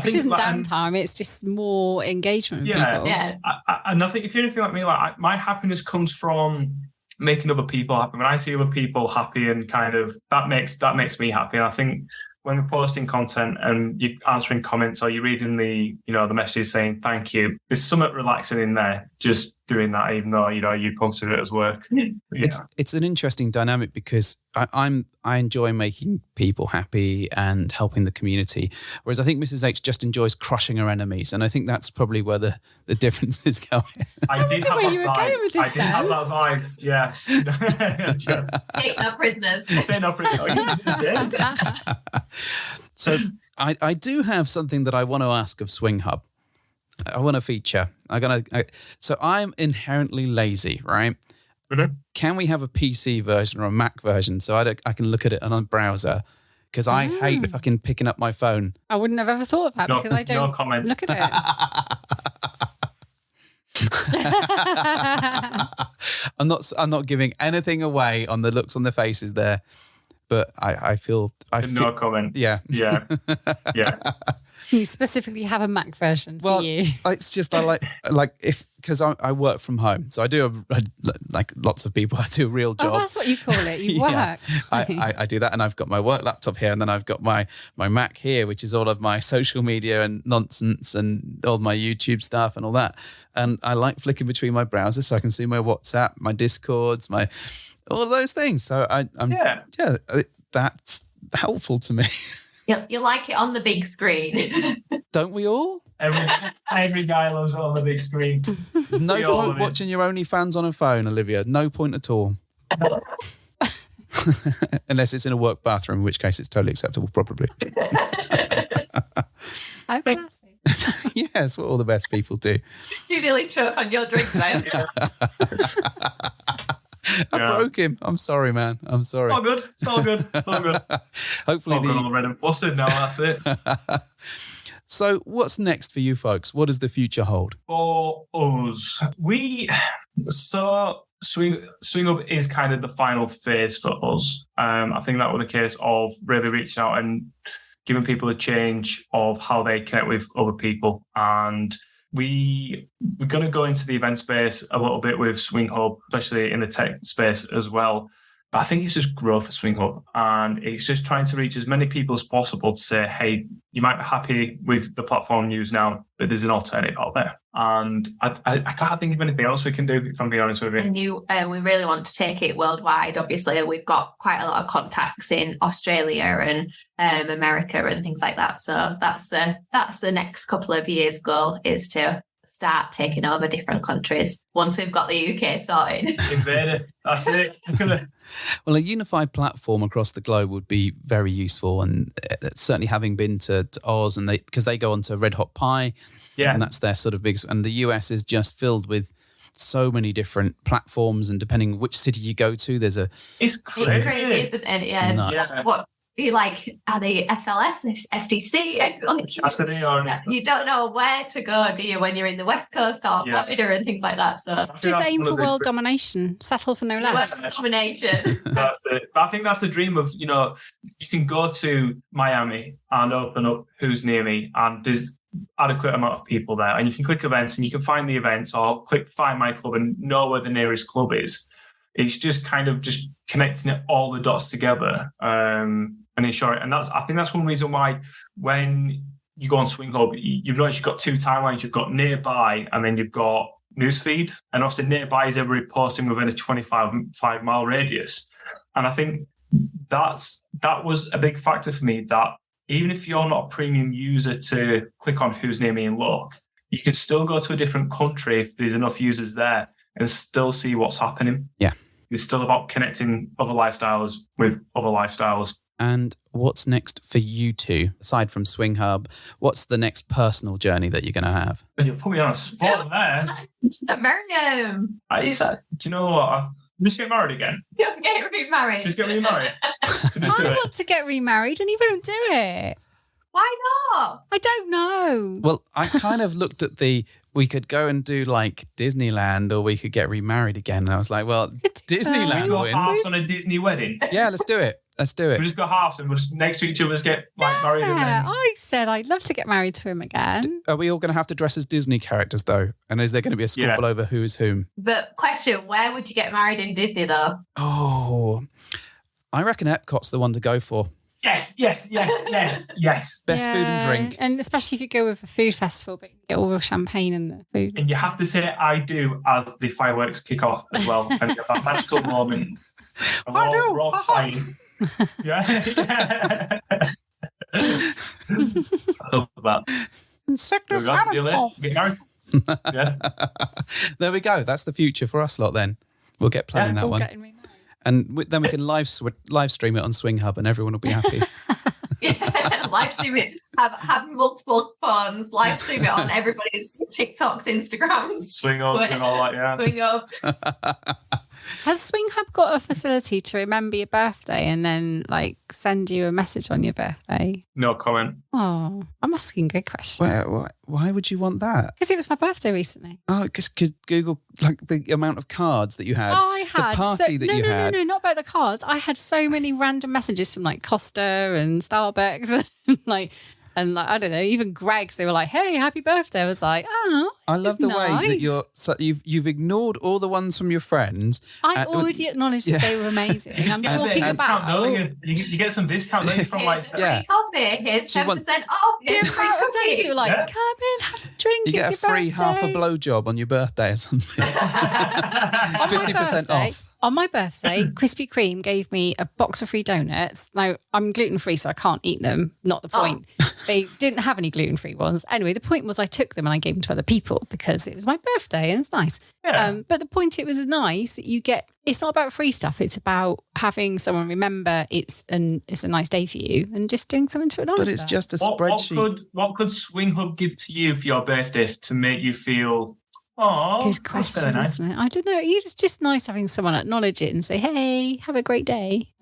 [SPEAKER 3] think
[SPEAKER 2] it isn't downtime, it's just more engagement with people.
[SPEAKER 3] Yeah. And I think if you're anything like me, like my happiness comes from making other people happy. When I see other people happy and kind of that makes me happy. And I think when we're posting content and you're answering comments or you're reading the messages saying thank you, there's something relaxing in there just doing that, even though you consider it as work. Yeah.
[SPEAKER 5] It's an interesting dynamic because I enjoy making people happy and helping the community, whereas I think Mrs. H just enjoys crushing her enemies, and I think that's probably where the difference is going.
[SPEAKER 3] I did have
[SPEAKER 2] where you were going with this.
[SPEAKER 3] I did have that vibe. Yeah.
[SPEAKER 4] Take no prisoners.
[SPEAKER 3] Say no prisoners. Oh, you didn't say.
[SPEAKER 5] So I do have something that I want to ask of SwingHub. I want to feature. So I'm inherently lazy, right?
[SPEAKER 3] Mm-hmm.
[SPEAKER 5] Can we have a PC version or a Mac version so I can look at it on a browser? Because I hate fucking picking up my phone.
[SPEAKER 2] I wouldn't have ever thought of that because I don't look at
[SPEAKER 5] it. I'm not giving anything away on the looks on the faces there, but I feel
[SPEAKER 3] no comment.
[SPEAKER 5] Yeah.
[SPEAKER 2] You specifically have a Mac version for you.
[SPEAKER 5] It's just because I work from home, so I do like lots of people. I do a real job.
[SPEAKER 2] Oh, that's what you call it. You work.
[SPEAKER 5] Yeah. I do that, and I've got my work laptop here, and then I've got my Mac here, which is all of my social media and nonsense and all my YouTube stuff and all that. And I like flicking between my browsers so I can see my WhatsApp, my Discords, all of those things. So that's helpful to me.
[SPEAKER 4] You like it on the big screen.
[SPEAKER 5] Don't we all?
[SPEAKER 3] Every guy loves it on the big screen.
[SPEAKER 5] There's no point watching your OnlyFans on a phone, Olivia. No point at all. Unless it's in a work bathroom, in which case it's totally acceptable, probably.
[SPEAKER 2] How classy.
[SPEAKER 5] Yeah, it's what all the best people do.
[SPEAKER 4] You nearly choke on your drink, man.
[SPEAKER 5] I broke him. I'm sorry, man. I'm sorry.
[SPEAKER 3] All good. It's all good. All good.
[SPEAKER 5] Hopefully
[SPEAKER 3] all good on the red and flustered now. That's it.
[SPEAKER 5] So what's next for you folks? What does the future hold?
[SPEAKER 3] For us, SwingHub is kind of the final phase for us. I think that was the case of really reaching out and giving people a change of how they connect with other people. And we're going to go into the event space a little bit with SwingHub, especially in the tech space as well. But I think it's just growth for SwingHub, and it's just trying to reach as many people as possible to say, hey, you might be happy with the platform you use now, but there's an alternative out there. And I can't think of anything else we can do, if I'm being honest with you.
[SPEAKER 4] And we really want to take it worldwide. Obviously, we've got quite a lot of contacts in Australia and America and things like that. So that's the next couple of years' goal, is to start taking over different countries once we've got the UK sorted.
[SPEAKER 3] Invade it. That's it.
[SPEAKER 5] Well, a unified platform across the globe would be very useful, and certainly having been to Oz, and because they go on to Red Hot Pie, and that's their sort of big. And the US is just filled with so many different platforms, and depending which city you go to, there's
[SPEAKER 3] it's crazy.
[SPEAKER 4] Isn't it? Yeah.
[SPEAKER 5] Nuts.
[SPEAKER 4] Yeah. What? Are they SLS, SDC? You don't know where to go, do you, when you're in the West Coast or Florida and things like that? So
[SPEAKER 2] just aim for world domination, settle for no less.
[SPEAKER 4] World domination.
[SPEAKER 3] That's it. But I think that's the dream of, you can go to Miami and open up Who's Near Me, and there's adequate amount of people there, and you can click events and you can find the events, or click find my club and know where the nearest club is. It's just kind of just connecting all the dots together and ensuring. And I think that's one reason why when you go on SwingHub, you've noticed you've got two timelines. You've got nearby and then you've got newsfeed. And obviously nearby is everybody posting within a 25-mile radius. And I think that was a big factor for me, that even if you're not a premium user to click on who's near me and look, you can still go to a different country if there's enough users there and still see what's happening.
[SPEAKER 5] Yeah.
[SPEAKER 3] It's still about connecting other lifestyles with other lifestyles.
[SPEAKER 5] And what's next for you two, aside from SwingHub? What's the next personal journey that you're going to have?
[SPEAKER 3] You put me on a spot there.
[SPEAKER 4] Miriam.
[SPEAKER 3] Do you know what? I'm just get married again.
[SPEAKER 4] You're getting remarried.
[SPEAKER 3] Just get remarried.
[SPEAKER 2] I want to get remarried and he won't do it.
[SPEAKER 4] Why not?
[SPEAKER 2] I don't know.
[SPEAKER 5] Well, I kind of looked at we could go and do like Disneyland, or we could get remarried again. And I was like, well, Disneyland
[SPEAKER 3] We go
[SPEAKER 5] wins.
[SPEAKER 3] halves on a Disney wedding.
[SPEAKER 5] Yeah, let's do it.
[SPEAKER 3] We just go halves and we'll just next to each other just get married. And
[SPEAKER 2] Yeah,
[SPEAKER 3] then...
[SPEAKER 2] I said I'd love to get married to him again.
[SPEAKER 5] Are we all going to have to dress as Disney characters though? And is there going to be a squabble over who is whom?
[SPEAKER 4] But question, where would you get married in Disney though?
[SPEAKER 5] Oh, I reckon Epcot's the one to go for.
[SPEAKER 3] Yes. Best
[SPEAKER 5] food and drink.
[SPEAKER 2] And especially if you go with a food festival, but you get all the champagne and the food.
[SPEAKER 3] And you have to say I do as the fireworks kick off as well. And you have that magical moment.
[SPEAKER 5] I do.
[SPEAKER 3] We're all flying. Yeah. I love that.
[SPEAKER 5] And sickness
[SPEAKER 3] There we
[SPEAKER 5] and
[SPEAKER 3] go.
[SPEAKER 5] off.
[SPEAKER 3] Get married. Yeah.
[SPEAKER 5] There we go. That's the future for us lot then. We'll get planning that
[SPEAKER 2] All
[SPEAKER 5] one.
[SPEAKER 2] getting remarried.
[SPEAKER 5] And then we can live stream it on SwingHub and everyone will be happy.
[SPEAKER 4] Yeah, live stream it. Have multiple phones. Live stream it on everybody's TikToks, Instagrams,
[SPEAKER 3] Swing ups and all that, yeah.
[SPEAKER 4] Swing ups.
[SPEAKER 2] Has SwingHub got a facility to remember your birthday and then like send you a message on your birthday?
[SPEAKER 3] No comment.
[SPEAKER 2] Oh, I'm asking good questions.
[SPEAKER 5] Why would you want that?
[SPEAKER 2] Because it was my birthday recently.
[SPEAKER 5] Oh, because Google, like the amount of cards that you had.
[SPEAKER 2] I had
[SPEAKER 5] the party that you had.
[SPEAKER 2] No, not about the cards. I had so many random messages from like Costa and Starbucks and I don't know, even Greg's. They were like, "Hey, happy birthday!" I was like, "Oh,
[SPEAKER 5] I love the
[SPEAKER 2] nice.
[SPEAKER 5] way that you've ignored all the ones from your friends.
[SPEAKER 2] I already acknowledged that they were amazing. I'm talking about.
[SPEAKER 3] You get some discount, don't you, from like...
[SPEAKER 4] Here's free coffee. Here's 10% off.
[SPEAKER 2] The
[SPEAKER 4] Here's free
[SPEAKER 2] amount of days
[SPEAKER 4] cookie.
[SPEAKER 2] they were like, "Come in, have a drink."
[SPEAKER 5] You get a
[SPEAKER 2] it's your
[SPEAKER 5] free
[SPEAKER 2] birthday.
[SPEAKER 5] half a blowjob on your birthday or something.
[SPEAKER 2] On my
[SPEAKER 5] 50%
[SPEAKER 2] birthday-
[SPEAKER 5] off.
[SPEAKER 2] On my birthday, Krispy Kreme gave me a box of free donuts. Now, I'm gluten-free, so I can't eat them. Not the point. They didn't have any gluten-free ones. Anyway, the point was I took them and I gave them to other people because it was my birthday and it's nice.
[SPEAKER 3] Yeah.
[SPEAKER 2] But the point, it was nice that you get, it's not about free stuff. It's about having someone remember it's a nice day for you and just doing something to acknowledge
[SPEAKER 5] But it's
[SPEAKER 2] that.
[SPEAKER 5] just a spreadsheet.
[SPEAKER 3] What could SwingHub give to you for your birthday to make you feel... Oh,
[SPEAKER 2] Good question,
[SPEAKER 3] nice.
[SPEAKER 2] isn't it? I don't know. It's just nice having someone acknowledge it and say, "Hey, have a great day."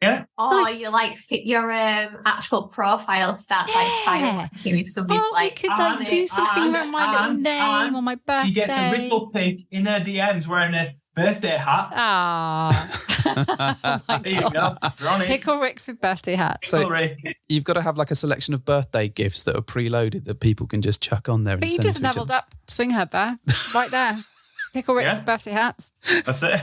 [SPEAKER 3] Yeah.
[SPEAKER 4] Or
[SPEAKER 2] Nice.
[SPEAKER 4] you like your actual profile starts like fireworking if somebody's
[SPEAKER 2] Oh,
[SPEAKER 4] like,
[SPEAKER 2] we could do something around my little name on my birthday.
[SPEAKER 3] You get some ripple pig in her DMs wearing a birthday hat.
[SPEAKER 2] Ah. Oh my
[SPEAKER 3] There you
[SPEAKER 2] God.
[SPEAKER 3] go. Ronnie.
[SPEAKER 2] Pickle Ricks with birthday hats.
[SPEAKER 5] So-
[SPEAKER 3] Pickle Rick.
[SPEAKER 5] You've got to have like a selection of birthday gifts that are preloaded that people can just chuck on there.
[SPEAKER 2] But
[SPEAKER 5] and
[SPEAKER 2] you
[SPEAKER 5] send
[SPEAKER 2] just
[SPEAKER 5] to each
[SPEAKER 2] leveled
[SPEAKER 5] other.
[SPEAKER 2] up SwingHub there. Right there. Pickle Ricks
[SPEAKER 3] Yeah.
[SPEAKER 2] with birthday hats.
[SPEAKER 3] That's it.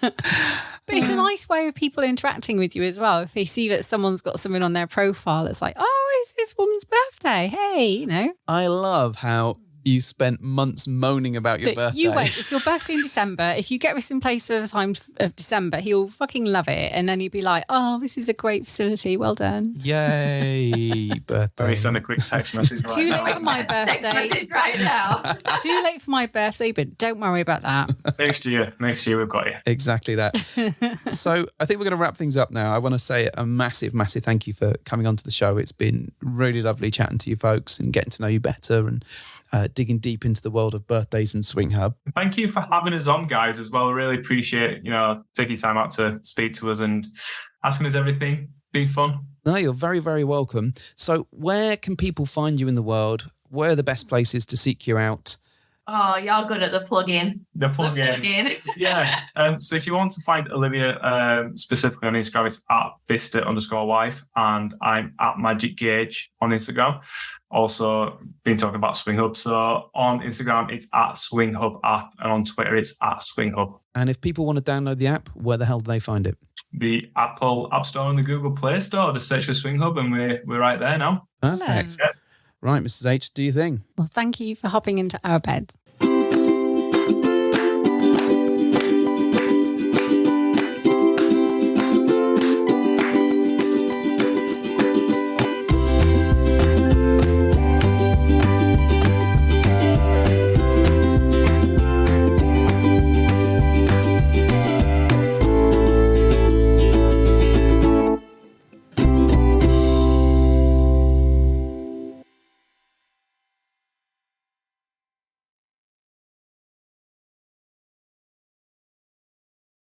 [SPEAKER 2] But it's a nice way of people interacting with you as well. If they see that someone's got something on their profile, it's like, "Oh, it's this woman's birthday. Hey, you know."
[SPEAKER 5] I love how you spent months moaning about your
[SPEAKER 2] But
[SPEAKER 5] birthday.
[SPEAKER 2] you wait. It's your birthday in December. If you get this in place for the time of December, he'll fucking love it. And then he'll be like, "Oh, this is a great facility. Well done."
[SPEAKER 5] Yay, birthday.
[SPEAKER 3] Let me send a quick text message right
[SPEAKER 2] Too
[SPEAKER 3] now.
[SPEAKER 2] late for my
[SPEAKER 4] text
[SPEAKER 2] birthday.
[SPEAKER 4] message right now.
[SPEAKER 2] Too late for my birthday, but don't worry about that.
[SPEAKER 3] Next year we've got you.
[SPEAKER 5] Exactly that. So I think we're going to wrap things up now. I want to say a massive, massive thank you for coming onto the show. It's been really lovely chatting to you folks and getting to know you better and digging deep into the world of birthdays and SwingHub.
[SPEAKER 3] Thank you for having us on, guys, as well. Really appreciate, taking time out to speak to us and asking us everything. Been fun.
[SPEAKER 5] No, you're very, very welcome. So where can people find you in the world? Where are the best places to seek you out?
[SPEAKER 4] Oh, you're good at the plug-in.
[SPEAKER 3] The plug-in. Yeah. So if you want to find Olivia specifically on Instagram, it's at Vista_wife, and I'm at Magic Gage on Instagram. Also been talking about SwingHub. So on Instagram, it's at SwingHub app, and on Twitter, it's at SwingHub.
[SPEAKER 6] And if people want to download the app, where the hell do they find it?
[SPEAKER 3] The Apple App Store and the Google Play Store. Just search for SwingHub, and we're right there now.
[SPEAKER 6] Perfect.
[SPEAKER 2] Excellent.
[SPEAKER 6] Right, Mrs. H, do your thing.
[SPEAKER 2] Well, thank you for hopping into our bed.